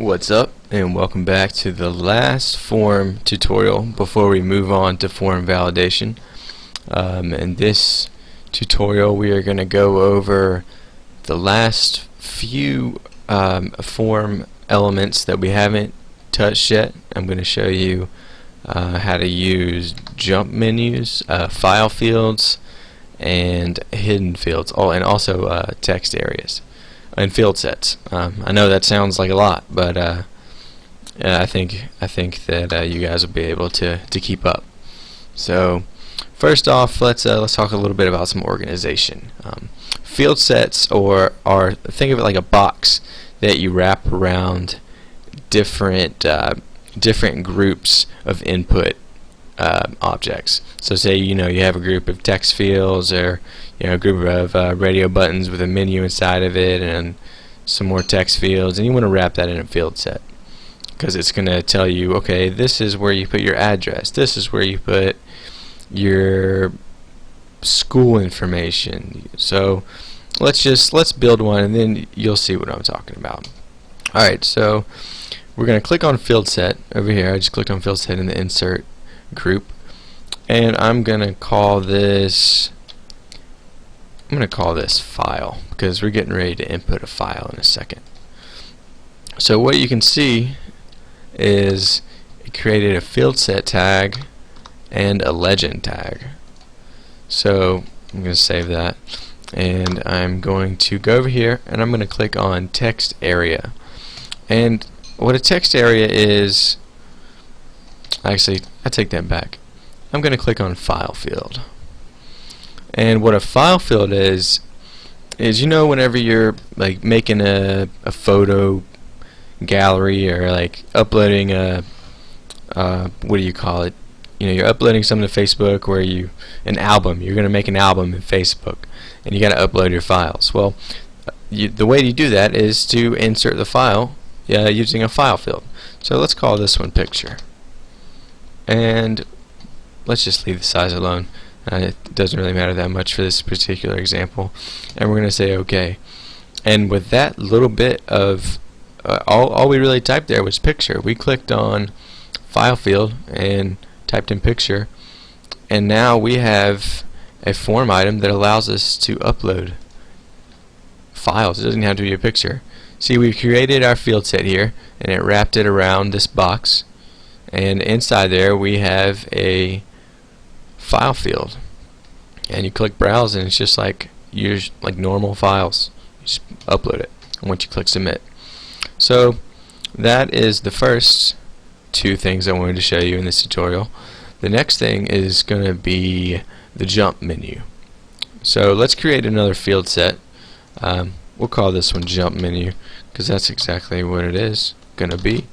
What's up, and welcome back to the last form tutorial before we move on to form validation. In this tutorial we are going to go over the last few form elements that we haven't touched yet. I'm going to show you how to use jump menus, file fields, and hidden fields, and also text areas and field sets. I know that sounds like a lot, but I think that you guys will be able to keep up. So first off, let's talk a little bit about some organization. Field sets are think of it like a box that you wrap around different groups of input objects. So say you have a group of text fields, or a group of radio buttons with a menu inside of it and some more text fields, and you want to wrap that in a field set because it's going to tell you, okay, this is where you put your address, this is where you put your school information. So let's build one, and then you'll see what I'm talking about. Alright, so we're going to click on field set over here. I just clicked on field set in the insert group, and I'm going to call this file because we're getting ready to input a file in a second. So what you can see is it created a field set tag and a legend tag. So I'm going to save that, and I'm going to go over here and I'm going to click on text area. And what a text area is, actually I take that back. I'm going to click on file field. And what a file field is whenever you're like making a photo gallery, or like uploading a what do you call it? You're uploading something to Facebook, where an album. You're going to make an album in Facebook, and you got to upload your files. Well, the way you do that is to insert the file using a file field. So let's call this one picture, and let's just leave the size alone. It doesn't really matter that much for this particular example, and we're going to say OK. And with that little bit of all we really typed there was picture. We clicked on file field and typed in picture, and now we have a form item that allows us to upload files. It doesn't have to be a picture. See, we've created our field set here, and it wrapped it around this box, and inside there we have a file field, and you click browse, and it's just like normal files. You just upload it once you click submit. So that is the first two things I wanted to show you in this tutorial. The next thing is going to be the jump menu. So let's create another field set. We'll call this one jump menu because that's exactly what it is going to be.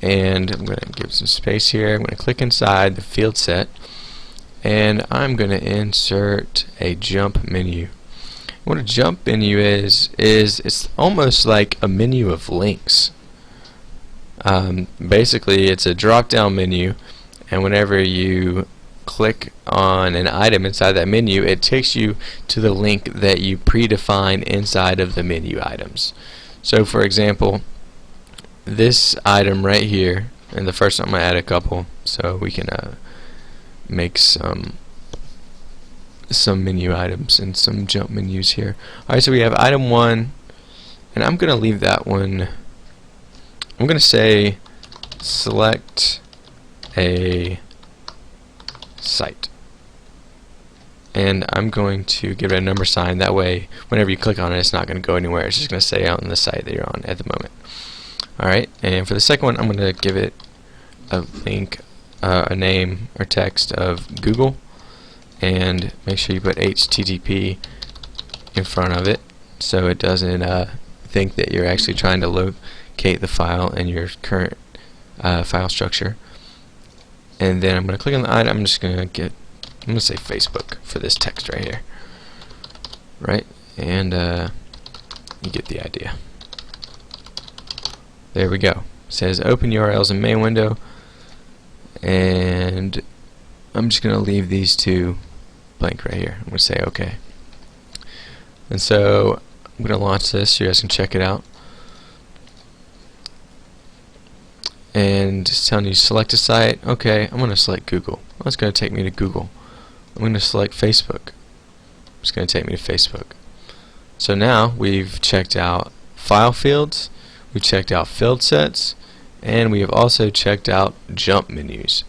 And I'm going to give some space here. I'm going to click inside the field set, and I'm going to insert a jump menu. What a jump menu is it's almost like a menu of links. Basically, it's a drop-down menu, and whenever you click on an item inside that menu, it takes you to the link that you predefine inside of the menu items. So for example, this item right here, and the first one I'm going to add a couple so we can make some menu items and some jump menus here. Alright, so we have item 1, and I'm going to leave that one. I'm going to say select a site, and I'm going to give it a number sign. That way whenever you click on it, it's not going to go anywhere. It's just going to stay out on the site that you're on at the moment. Alright, and for the second one, I'm going to give it a link, a name or text of Google, and make sure you put HTTP in front of it so it doesn't think that you're actually trying to locate the file in your current file structure. And then I'm going to click on the item. I'm going to say Facebook for this text right here. Right, and you get the idea. There we go. It says open URLs in main window, and I'm just going to leave these two blank right here. I'm going to say OK. And so I'm going to launch this so you guys can check it out. and it's telling you select a site. Okay, I'm going to select Google. Well, it's going to take me to Google. I'm going to select Facebook. It's going to take me to Facebook. So now we've checked out file fields, we've checked out field sets, and we have also checked out jump menus.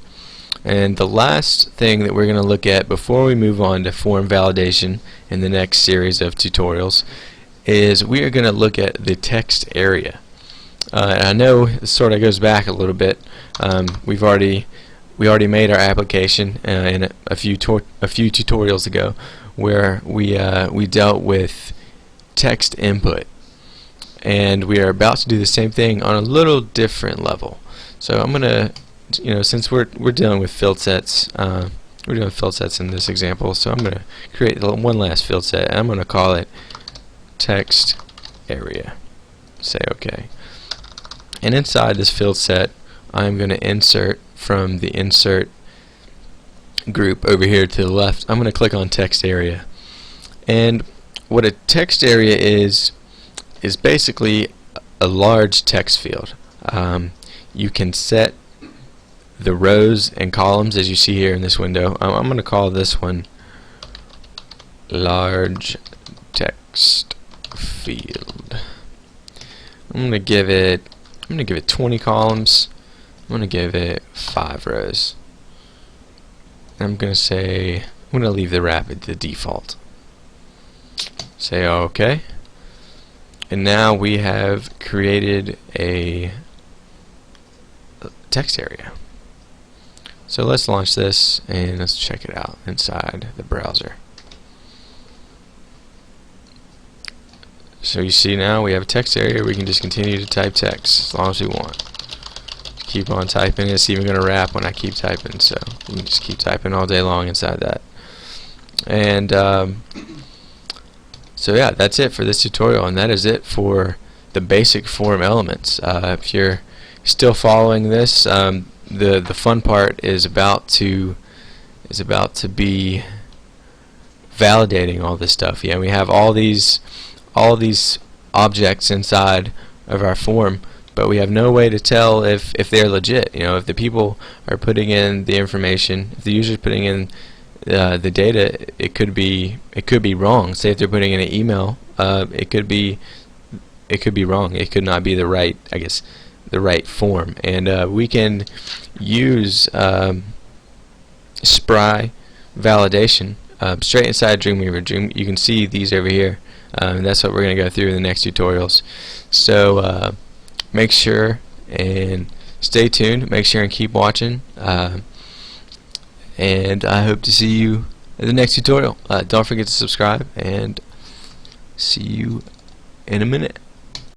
And the last thing that we're going to look at before we move on to form validation in the next series of tutorials is we are going to look at the text area. And I know this sort of goes back a little bit. We already made our application in a few tutorials ago where we dealt with text input, and we are about to do the same thing on a little different level. So I'm gonna, since we're dealing with field sets, we're doing field sets in this example. So I'm gonna create one last field set, and I'm gonna call it text area. Say OK. And inside this field set, I'm gonna insert from the insert group over here to the left. I'm gonna click on text area, and what a text area is basically a large text field. You can set the rows and columns as you see here in this window. I'm going to call this one large text field. I'm going to give it 20 columns. I'm going to give it 5 rows. I'm going to leave the wrap at the default. Say OK, and now we have created a text area. So let's launch this and let's check it out inside the browser. So you see now we have a text area. We can just continue to type text as long as we want. Keep on typing. It's even going to wrap when I keep typing, so you can just keep typing all day long inside that. And so yeah, that's it for this tutorial, and that is it for the basic form elements. If you're still following this, the fun part is about to be validating all this stuff. Yeah, we have all these objects inside of our form, but we have no way to tell if they're legit. If the people are putting in the information, if the user's putting in the data, it could be wrong. Say if they're putting in an email, it could be wrong. It could not be the right, the right form. And we can use Spry validation straight inside Dreamweaver. You can see these over here, and that's what we're going to go through in the next tutorials. So make sure and stay tuned. Make sure and keep watching. And I hope to see you in the next tutorial. Don't forget to subscribe, and see you in a minute.